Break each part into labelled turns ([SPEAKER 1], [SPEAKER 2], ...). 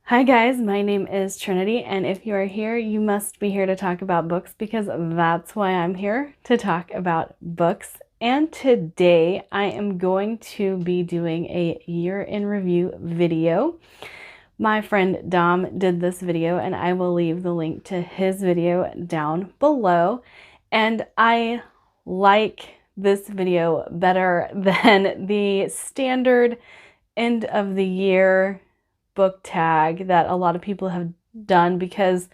[SPEAKER 1] Hi guys, my name is Trinity, and if you are here, you must be here to talk about books because that's why I'm here, to talk about books. And today I am going to be doing a year in review video. My friend Dom did this video, and I will leave the link to his video down below. And I like this video better than the standard end of the year book tag that a lot of people have done, because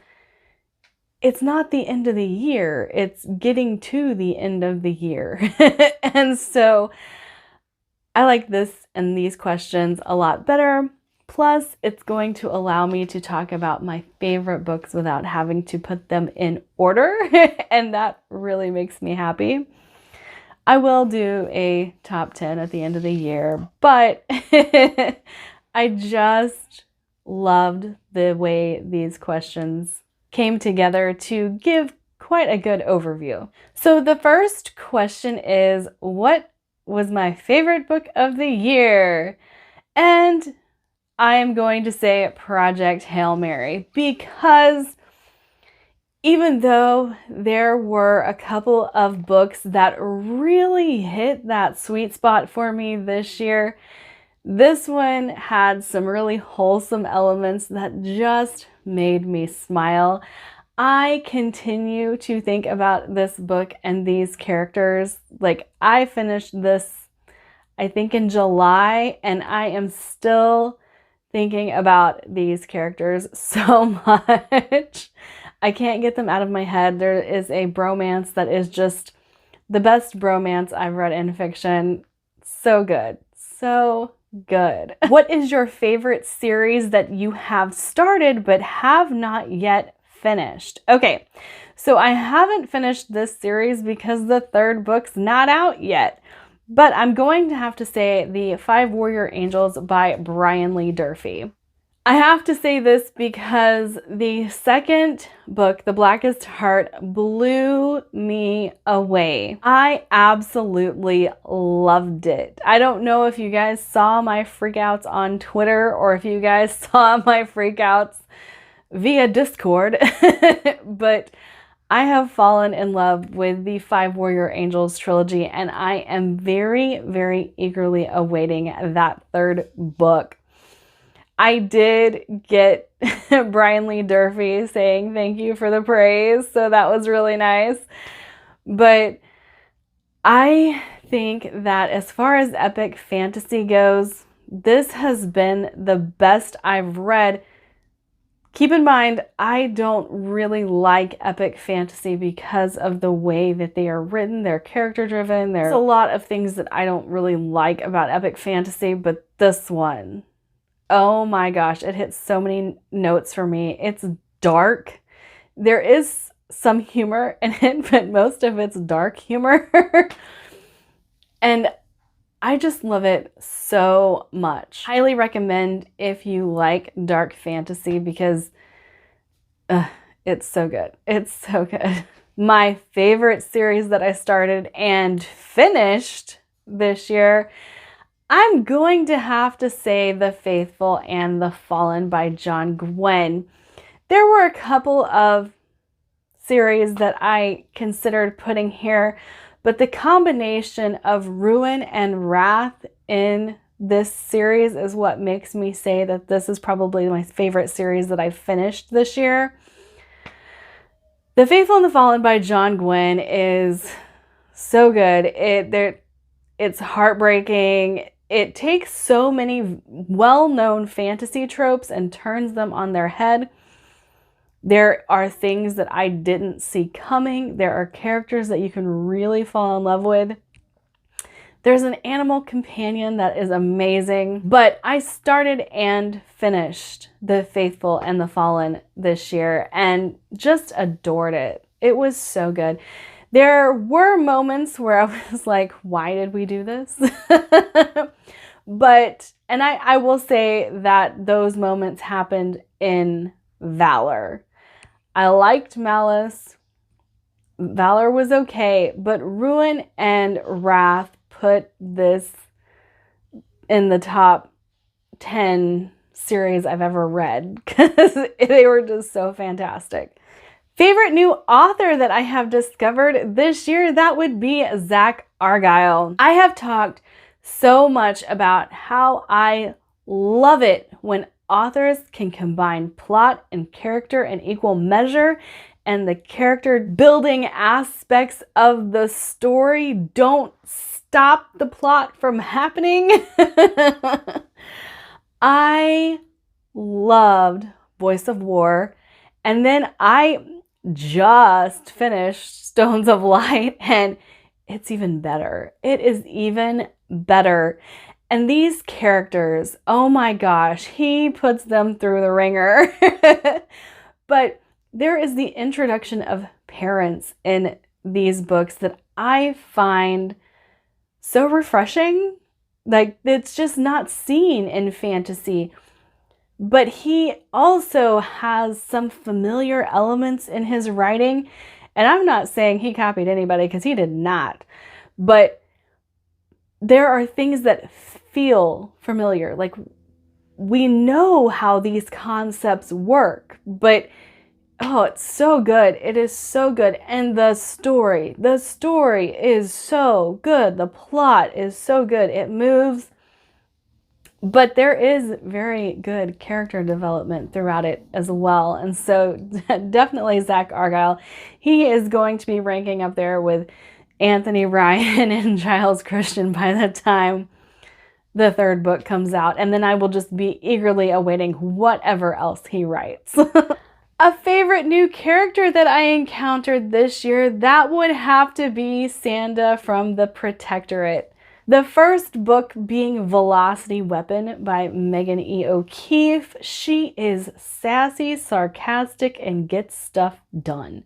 [SPEAKER 1] it's not the end of the year, it's getting to the end of the year. And so I like this and these questions a lot better. Plus, it's going to allow me to talk about my favorite books without having to put them in order. And that really makes me happy. I will do a top 10 at the end of the year, but I just loved the way these questions came together to give quite a good overview. So the first question is, what was my favorite book of the year? And I am going to say Project Hail Mary, because even though there were a couple of books that really hit that sweet spot for me this year, this one had some really wholesome elements that just made me smile. I continue to think about this book and these characters. Like, I finished this, I think, in July, and I am still thinking about these characters so much. I can't get them out of my head. There is a bromance that is just the best bromance I've read in fiction. So good. So good. What is your favorite series that you have started but have not yet finished? Okay, so I haven't finished this series because the third book's not out yet. But I'm going to have to say The Five Warrior Angels by Brian Lee Durfee. I have to say this because the second book, The Blackest Heart, blew me away. I absolutely loved it. I don't know if you guys saw my freakouts on Twitter or if you guys saw my freakouts via Discord, but I have fallen in love with the Five Warrior Angels trilogy, and I am very, very eagerly awaiting that third book. I did get Brian Lee Durfee saying thank you for the praise, so that was really nice. But I think that as far as epic fantasy goes, this has been the best I've read. Keep in mind, I don't really like epic fantasy because of the way that they are written. They're character driven. There's a lot of things that I don't really like about epic fantasy, but this one, oh my gosh, it hits so many notes for me. It's dark. There is some humor in it, but most of it's dark humor. And I just love it so much. Highly recommend if you like dark fantasy, because it's so good. It's so good. My favorite series that I started and finished this year, I'm going to have to say The Faithful and the Fallen by John Gwynne. There were a couple of series that I considered putting here, but the combination of ruin and wrath in this series is what makes me say that this is probably my favorite series that I've finished this year. The Faithful and the Fallen by John Gwynne is so good. It's heartbreaking. It takes so many well-known fantasy tropes and turns them on their head. There are things that I didn't see coming. There are characters that you can really fall in love with. There's an animal companion that is amazing. But I started and finished The Faithful and the Fallen this year and just adored it. It was so good. There were moments where I was like, why did we do this? But, and I will say that those moments happened in Valor. I liked Malice. Valor was okay, but Ruin and Wrath put this in the top 10 series I've ever read because they were just so fantastic. Favorite new author that I have discovered this year, that would be Zach Argyle. I have talked so much about how I love it when authors can combine plot and character in equal measure, and the character building aspects of the story don't stop the plot from happening. I loved Voice of War, and then I just finished Stones of Light, and it's even better. It is even better. And these characters, oh my gosh, he puts them through the ringer. But there is the introduction of parents in these books that I find so refreshing. Like, it's just not seen in fantasy. But he also has some familiar elements in his writing. And I'm not saying he copied anybody, because he did not. But there are things that feel familiar. Like, we know how these concepts work, but oh, it's so good. It is so good. And the story is so good. The plot is so good. It moves. But there is very good character development throughout it as well. And so definitely Zach Argyle. He is going to be ranking up there with Anthony Ryan and Giles Christian by the time the third book comes out. And then I will just be eagerly awaiting whatever else he writes. A favorite new character that I encountered this year, that would have to be Sanda from The Protectorate. The first book being Velocity Weapon by Megan E. O'Keefe. She is sassy, sarcastic, and gets stuff done.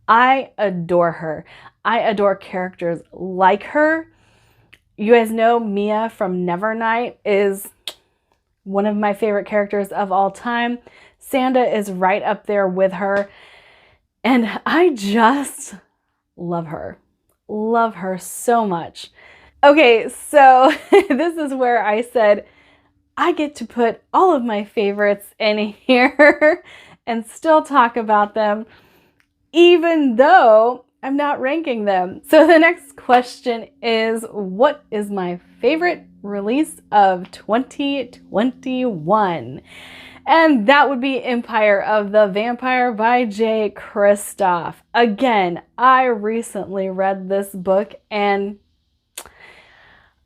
[SPEAKER 1] I adore her. I adore characters like her. You guys know Mia from Nevernight is one of my favorite characters of all time. Sanda is right up there with her. And I just love her. Love her so much. Okay, so this is where I said I get to put all of my favorites in here and still talk about them, even though I'm not ranking them. So the next question is, what is my favorite release of 2021? And that would be Empire of the Vampire by J. Kristoff. Again, I recently read this book, and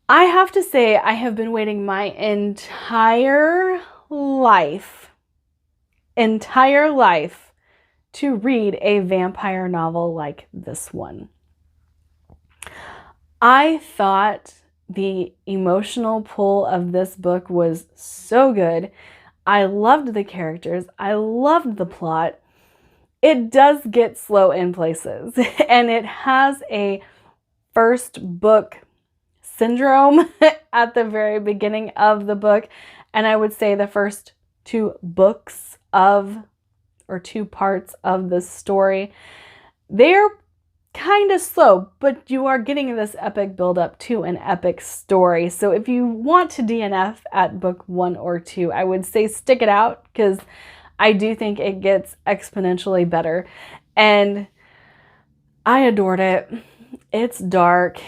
[SPEAKER 1] I have to say I have been waiting my entire life to read a vampire novel like this one. I thought the emotional pull of this book was so good. I loved the characters. I loved the plot. It does get slow in places, and it has a first book syndrome at the very beginning of the book. And I would say the first two books or two parts of the story, they're kind of slow, but you are getting this epic buildup to an epic story. So if you want to DNF at book 1 or 2, I would say stick it out, because I do think it gets exponentially better. And I adored it. It's dark.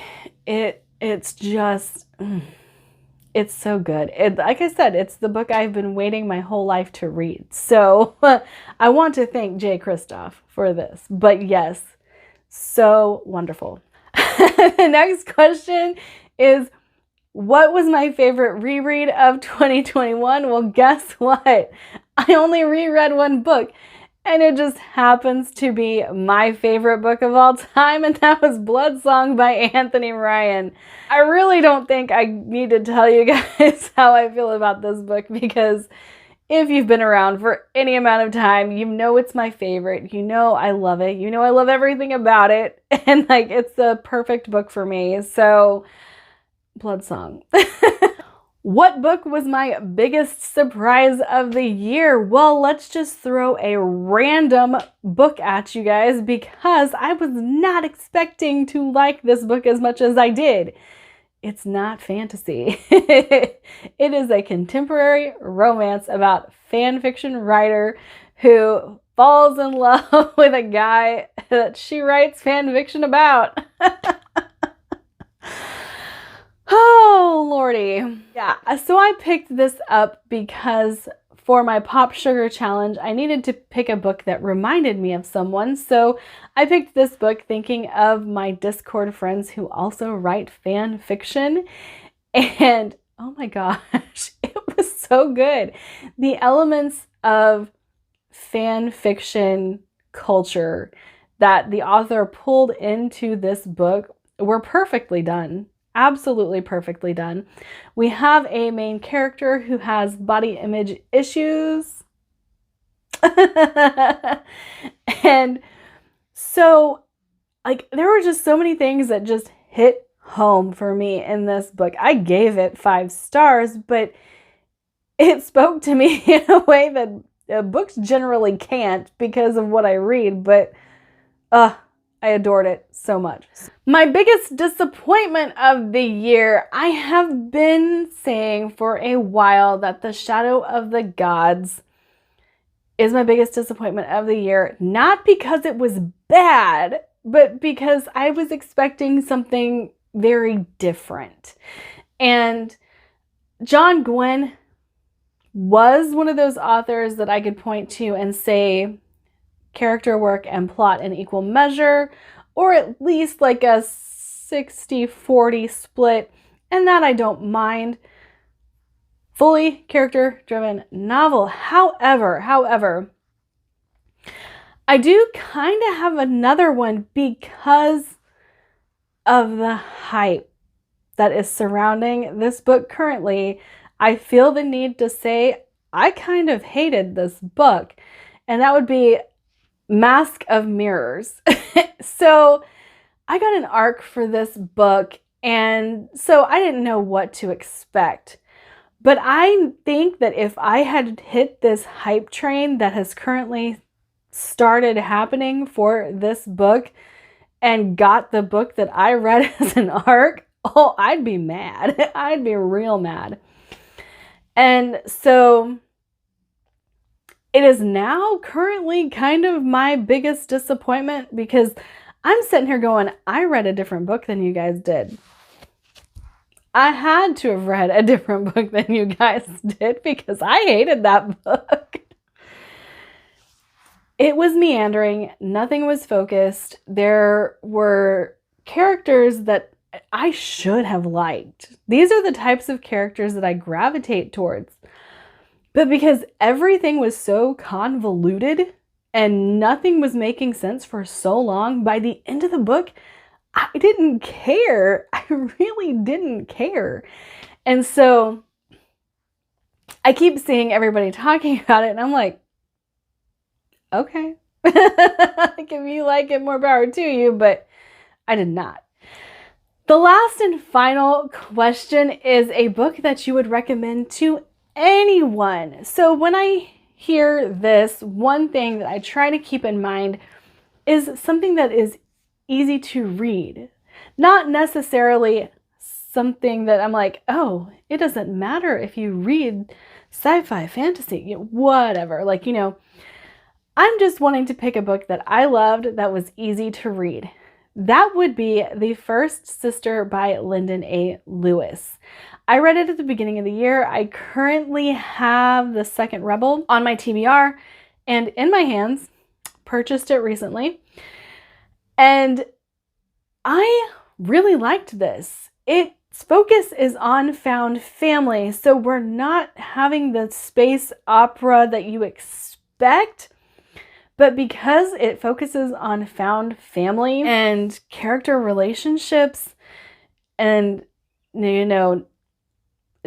[SPEAKER 1] It's just, it's so good. Like I said, it's the book I've been waiting my whole life to read. So I want to thank J. Kristoff for this. But yes, so wonderful. The next question is, what was my favorite reread of 2021? Well, guess what? I only reread one book, and it just happens to be my favorite book of all time, and that was Bloodsong by Anthony Ryan. I really don't think I need to tell you guys how I feel about this book, because if you've been around for any amount of time, you know it's my favorite. You know I love it. You know I love everything about it. And like, it's the perfect book for me. So, Bloodsong. What book was my biggest surprise of the year? Well, let's just throw a random book at you guys, because I was not expecting to like this book as much as I did. it's not fantasy. It is a contemporary romance about fan fiction writer who falls in love with a guy that she writes fan fiction about. Oh, Lordy. Yeah, so I picked this up because for my Pop Sugar Challenge, I needed to pick a book that reminded me of someone. So I picked this book thinking of my Discord friends who also write fan fiction. And oh my gosh, it was so good. The elements of fan fiction culture that the author pulled into this book were perfectly done. Absolutely perfectly done. We have a main character who has body image issues. And so, like, there were just so many things that just hit home for me in this book. I gave it 5 stars, but it spoke to me in a way that books generally can't because of what I read, but I adored it so much. My biggest disappointment of the year, I have been saying for a while that The Shadow of the Gods is my biggest disappointment of the year, not because it was bad, but because I was expecting something very different. And John Gwynne was one of those authors that I could point to and say, character work and plot in equal measure, or at least like a 60-40 split, and that I don't mind. Fully character-driven novel. However, I do kind of have another one because of the hype that is surrounding this book currently. I feel the need to say I kind of hated this book, and that would be Mask of Mirrors. So I got an ARC for this book, and so I didn't know what to expect. But I think that if I had hit this hype train that has currently started happening for this book and got the book that I read as an ARC, oh, I'd be mad. I'd be real mad. And so it is now currently kind of my biggest disappointment because I'm sitting here going, I read a different book than you guys did. I had to have read a different book than you guys did because I hated that book. It was meandering. Nothing was focused. There were characters that I should have liked. These are the types of characters that I gravitate towards. But because everything was so convoluted and nothing was making sense for so long, by the end of the book, I didn't care. I really didn't care. And so I keep seeing everybody talking about it, and I'm like, okay. Like, if you like it, more power to you, but I did not. The last and final question is a book that you would recommend to anyone. So when I hear this, one thing that I try to keep in mind is something that is easy to read. Not necessarily something that I'm like, oh, it doesn't matter if you read sci-fi, fantasy, whatever. Like, I'm just wanting to pick a book that I loved that was easy to read. That would be The First Sister by Lyndon A. Lewis. I read it at the beginning of the year. I currently have The Second Rebel on my TBR and in my hands. Purchased it recently. And I really liked this. Its focus is on found family, so we're not having the space opera that you expect. But because it focuses on found family and character relationships and,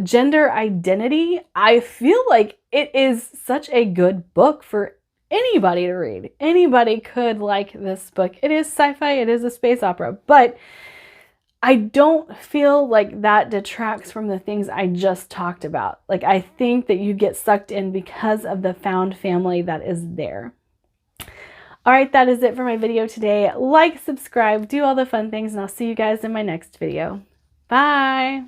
[SPEAKER 1] gender identity, I feel like it is such a good book for anybody to read. Anybody could like this book. It is sci-fi, it is a space opera, but I don't feel like that detracts from the things I just talked about. Like, I think that you get sucked in because of the found family that is there. All right, that is it for my video today. Like, subscribe, do all the fun things, and I'll see you guys in my next video. Bye.